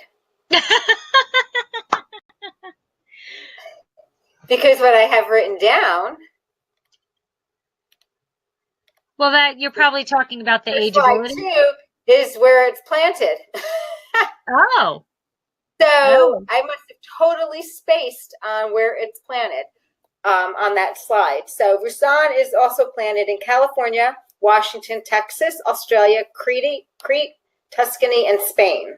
[SPEAKER 1] Because what I have written down.
[SPEAKER 2] Well, that you're probably talking about the ageability.
[SPEAKER 1] Slide 2 is where it's planted.
[SPEAKER 2] Oh.
[SPEAKER 1] So I must have totally spaced on where it's planted on that slide. So Roussanne is also planted in California, Washington, Texas, Australia, Crete, Tuscany, and Spain.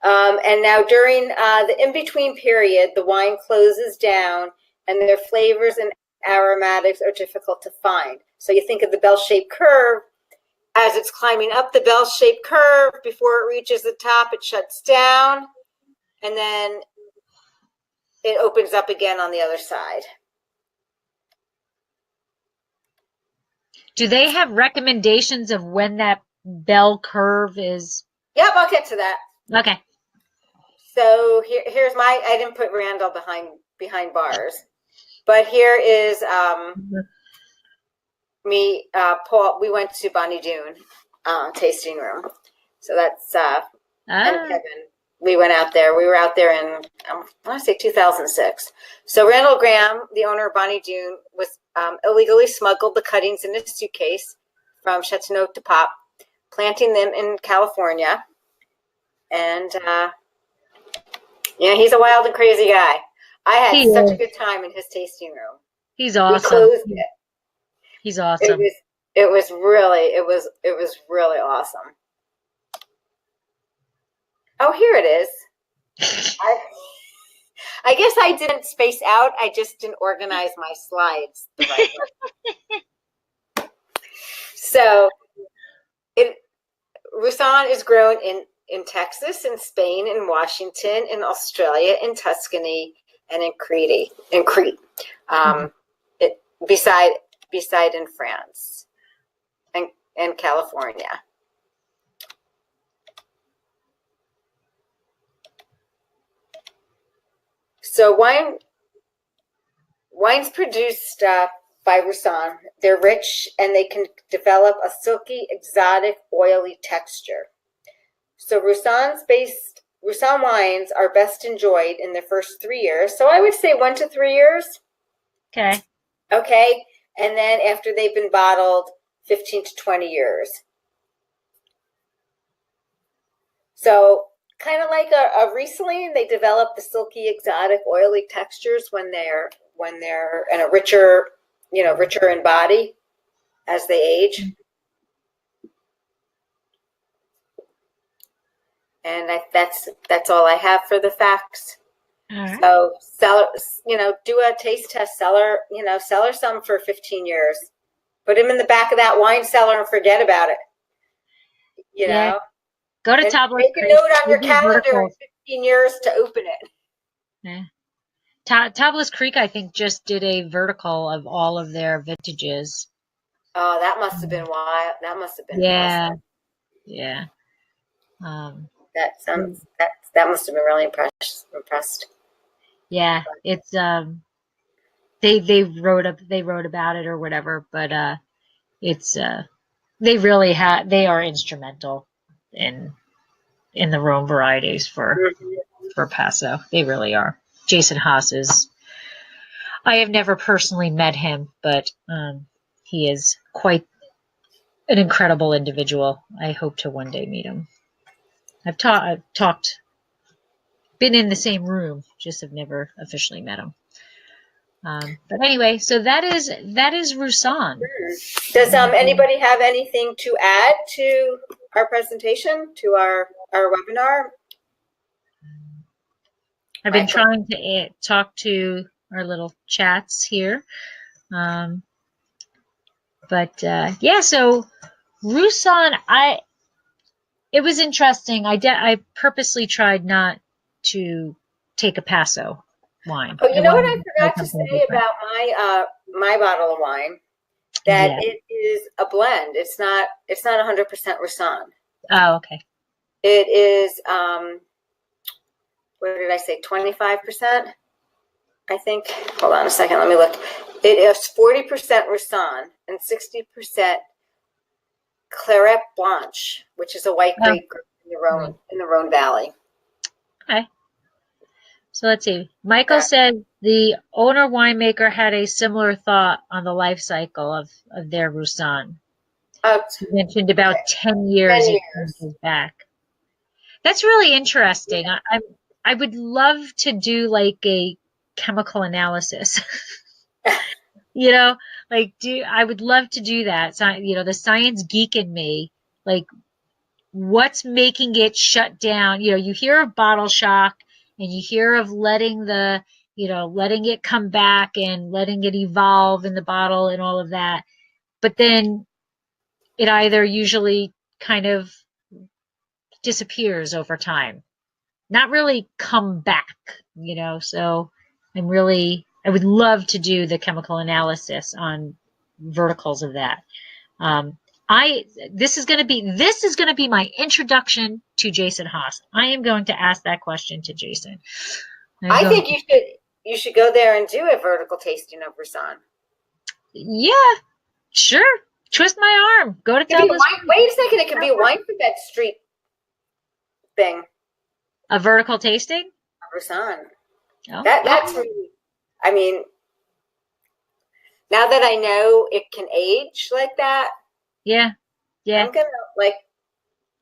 [SPEAKER 1] And now during the in-between period, the wine closes down and their flavors and aromatics are difficult to find. So you think of the bell-shaped curve. As it's climbing up the bell-shaped curve, before it reaches the top, it shuts down, and then it opens up again on the other side.
[SPEAKER 2] Do they have recommendations of when that bell curve is?
[SPEAKER 1] Yep, I'll get to that.
[SPEAKER 2] Okay.
[SPEAKER 1] So here's I didn't put Randall behind bars, but here is me, Paul. We went to Bonnie Doon, tasting room. So that's and
[SPEAKER 2] Ah,
[SPEAKER 1] Kevin. We went out there. We were out there in I want to say 2006. So Randall Graham, the owner of Bonnie Doon, was illegally smuggled the cuttings in a suitcase from Chateauneuf du Pape, planting them in California. And he's a wild and crazy guy. I had
[SPEAKER 2] he
[SPEAKER 1] such a
[SPEAKER 2] is.
[SPEAKER 1] good time in his tasting room.
[SPEAKER 2] He's
[SPEAKER 1] We
[SPEAKER 2] awesome.
[SPEAKER 1] closed it.
[SPEAKER 2] He's awesome.
[SPEAKER 1] It was really awesome. Oh, here it is. I guess I didn't space out. I just didn't organize my slides the right way. So, Roussanne is grown in Texas, in Spain, in Washington, in Australia, in Tuscany, and in Crete. Beside in France and California. So wines produced by Roussanne, they're rich and they can develop a silky, exotic, oily texture. So Roussanne wines are best enjoyed in the first 3 years. So I would say 1 to 3 years.
[SPEAKER 2] Okay.
[SPEAKER 1] Okay. And then after they've been bottled, 15 to 20 years. So kind of like a Riesling, they develop the silky, exotic, oily textures when they're in a richer in body as they age. And that's all I have for the facts.
[SPEAKER 2] All right.
[SPEAKER 1] So do a taste test. Sell her some for 15 years. Put him in the back of that wine cellar and forget about it.
[SPEAKER 2] Yeah. Go to
[SPEAKER 1] and
[SPEAKER 2] Tablet
[SPEAKER 1] make a
[SPEAKER 2] Creek.
[SPEAKER 1] note on your
[SPEAKER 2] Do
[SPEAKER 1] calendar in
[SPEAKER 2] verticals.
[SPEAKER 1] 15 years to open it.
[SPEAKER 2] Yeah. Tablet Creek, I think, just did a vertical of all of their vintages.
[SPEAKER 1] Oh, that must have been wild. That must have been awesome.
[SPEAKER 2] Yeah.
[SPEAKER 1] That must have been really impressed.
[SPEAKER 2] Yeah, it's they wrote about it or whatever, but it's they are instrumental in the Rhone varieties for Paso. They really are. Jason Haas I have never personally met him, but he is quite an incredible individual. I hope to one day meet him. I've talked, been in the same room, just have never officially met him. But anyway, so that is Roussanne.
[SPEAKER 1] Does anybody have anything to add to our presentation, to our webinar?
[SPEAKER 2] I've been trying to talk to our little chats here. Yeah, so Roussanne, it was interesting. I purposely tried not to take a Paso wine.
[SPEAKER 1] Oh, you know what I forgot to say about my bottle of wine? That it is a blend. It's not 100% Roussanne.
[SPEAKER 2] Oh, okay.
[SPEAKER 1] It is what did I say? 25%, I think. Hold on a second. Let me look. It is 40% Roussanne and 60% Claret Blanche, which is a white grape in the Rhone Valley.
[SPEAKER 2] Okay. So let's see. Michael said the owner winemaker had a similar thought on the life cycle of their Roussanne. He mentioned about 10 years.
[SPEAKER 1] 10 years.
[SPEAKER 2] Back. That's really interesting. Yeah. I would love to do like a chemical analysis. I would love to do that. So, the science geek in me, like what's making it shut down? You hear of bottle shock and you hear of letting it come back and letting it evolve in the bottle and all of that. But then it either usually kind of disappears over time. Not really come back, so I would love to do the chemical analysis on verticals of that. This is going to be my introduction to Jason Haas. I am going to ask that question to Jason.
[SPEAKER 1] I think you should go there and do a vertical tasting of Roussanne.
[SPEAKER 2] Yeah, sure. Twist my arm. Go to
[SPEAKER 1] It could be a
[SPEAKER 2] Douglas.
[SPEAKER 1] wait a second. It could be a Winephabet Street thing.
[SPEAKER 2] A vertical tasting?
[SPEAKER 1] Roussanne.
[SPEAKER 2] Oh.
[SPEAKER 1] That's really, I mean, now that I know it can age like that,
[SPEAKER 2] Yeah. Yeah.
[SPEAKER 1] I'm gonna like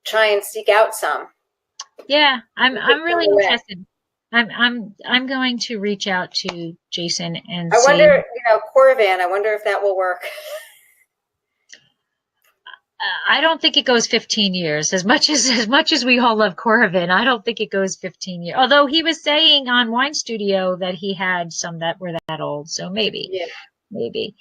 [SPEAKER 1] try and seek out some.
[SPEAKER 2] Yeah. I'm really
[SPEAKER 1] away.
[SPEAKER 2] interested. I'm going to reach out to Jason and
[SPEAKER 1] I
[SPEAKER 2] see.
[SPEAKER 1] wonder, Corvan. I wonder if that will work.
[SPEAKER 2] I don't think it goes 15 years. As much as we all love Corvin, I don't think it goes 15 years. Although he was saying on Wine Studio that he had some that were that old, so maybe.
[SPEAKER 1] Yeah.
[SPEAKER 2] Maybe.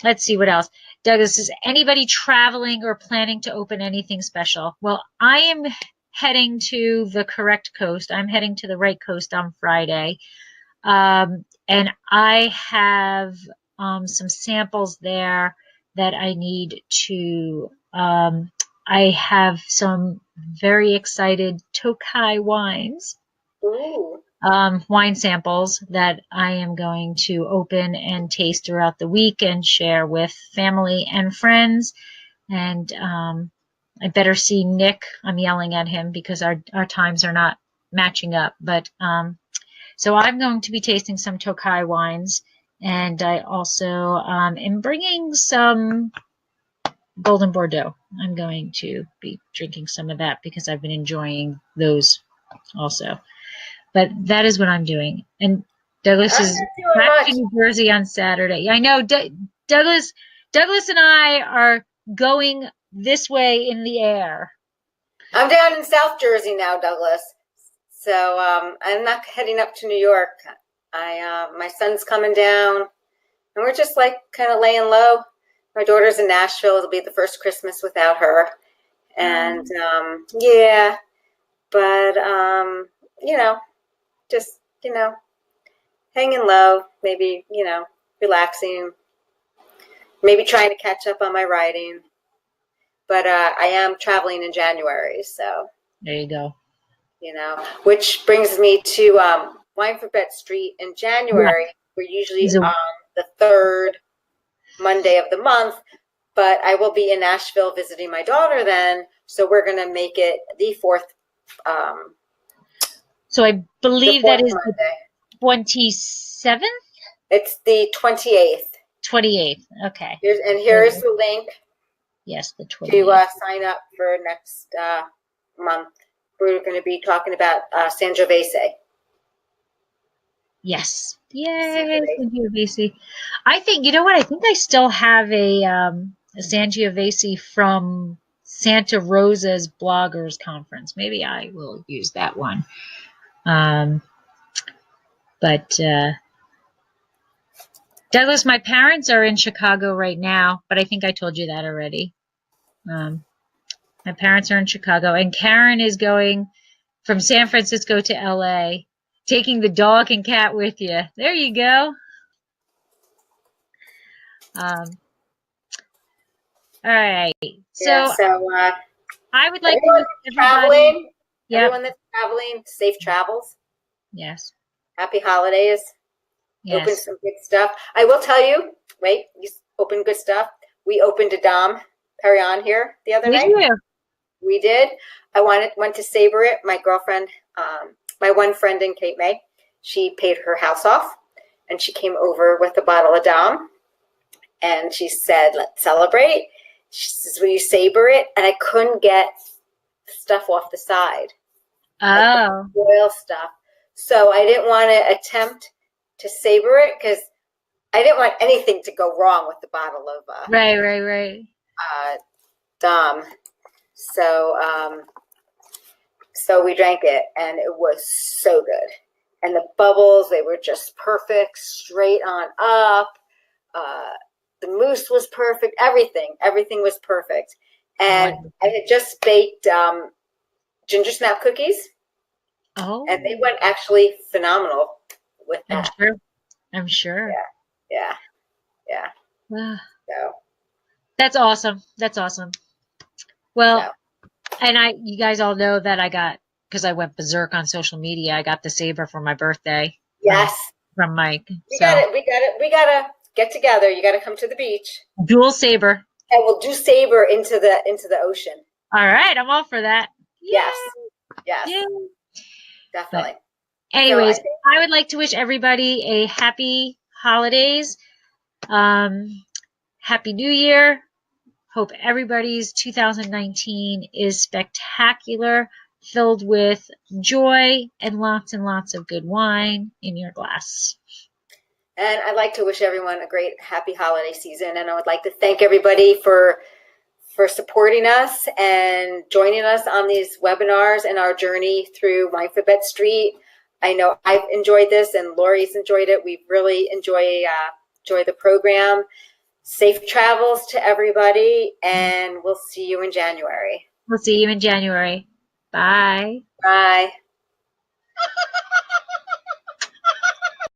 [SPEAKER 2] Let's see what else. Douglas, is anybody traveling or planning to open anything special? Well, I am heading to the correct coast. I'm heading to the right coast on Friday. And I have some samples there that I need to. I have some very excited Tokai wines.
[SPEAKER 1] Ooh.
[SPEAKER 2] Wine samples that I am going to open and taste throughout the week and share with family and friends. And I better see Nick. I'm yelling at him because our times are not matching up. But so I'm going to be tasting some Tokai wines. And I also am bringing some Golden Bordeaux. I'm going to be drinking some of that because I've been enjoying those also. But that is what I'm doing. And Douglas is back to New Jersey on Saturday. I know Douglas and I are going this way in the air.
[SPEAKER 1] I'm down in South Jersey now, Douglas. So I'm not heading up to New York. My son's coming down, and we're just like kind of laying low. My daughter's in Nashville. It'll be the first Christmas without her, and yeah. But just hanging low. Maybe relaxing. Maybe trying to catch up on my writing. But I am traveling in January, so
[SPEAKER 2] there you go.
[SPEAKER 1] Which brings me to Winephabet Street in January. Yeah. We're usually on the third Monday of the month, but I will be in Nashville visiting my daughter then, so we're going to make it the fourth.
[SPEAKER 2] So I believe that is
[SPEAKER 1] Monday.
[SPEAKER 2] The 27th?
[SPEAKER 1] It's the 28th.
[SPEAKER 2] 28th, okay.
[SPEAKER 1] Here's the link.
[SPEAKER 2] Yes, the 28th.
[SPEAKER 1] To sign up for next month. We're going to be talking about Sangiovese.
[SPEAKER 2] Yes. Yay, Sangiovese. I think, you know what? I think I still have a Sangiovese from Santa Rosa's Bloggers Conference. Maybe I will use that one. But Douglas, my parents are in Chicago right now, but I think I told you that already. My parents are in Chicago, and Karen is going from San Francisco to LA, taking the dog and cat with you. There you go. All right. So I would like to wish everybody.
[SPEAKER 1] Everyone that's traveling, safe travels.
[SPEAKER 2] Yes.
[SPEAKER 1] Happy holidays.
[SPEAKER 2] Yes.
[SPEAKER 1] Open some good stuff. I will tell you. Wait, you open good stuff. We opened a Dom Perignon here the other night. We did. I went to savor it. My girlfriend, my one friend in Cape May, she paid her house off, and she came over with a bottle of Dom, and she said, "Let's celebrate." She says, "Will you savor it?" And I couldn't get stuff off the side.
[SPEAKER 2] Oh.
[SPEAKER 1] Like oil stuff. So I didn't want to attempt to savor it because I didn't want anything to go wrong with the bottle of
[SPEAKER 2] right.
[SPEAKER 1] Dom. So we drank it, and it was so good. And the bubbles, they were just perfect, straight on up. The mousse was perfect. Everything was perfect. And I had just baked ginger snap cookies.
[SPEAKER 2] Oh.
[SPEAKER 1] And they went actually phenomenal with that.
[SPEAKER 2] I'm sure.
[SPEAKER 1] Yeah.
[SPEAKER 2] So. That's awesome. Well, and you guys all know that because I went berserk on social media, I got the saber for my birthday.
[SPEAKER 1] Yes.
[SPEAKER 2] From Mike.
[SPEAKER 1] We got it. get together. You got to come to the beach,
[SPEAKER 2] Dual saber.
[SPEAKER 1] and we'll do saber into the ocean.
[SPEAKER 2] All right, I'm all for that.
[SPEAKER 1] Yes, yes,
[SPEAKER 2] Yay.
[SPEAKER 1] definitely.
[SPEAKER 2] Anyways,
[SPEAKER 1] So
[SPEAKER 2] I would like to wish everybody a happy holidays. Happy New Year. Hope everybody's 2019 is spectacular, filled with joy and lots of good wine in your glass.
[SPEAKER 1] And I'd like to wish everyone a great, happy holiday season. And I would like to thank everybody for supporting us and joining us on these webinars and our journey through Winephabet Street. I know I've enjoyed this, and Lori's enjoyed it. We really enjoy the program. Safe travels to everybody, and we'll see you in January.
[SPEAKER 2] We'll see you in January. Bye.
[SPEAKER 1] Bye.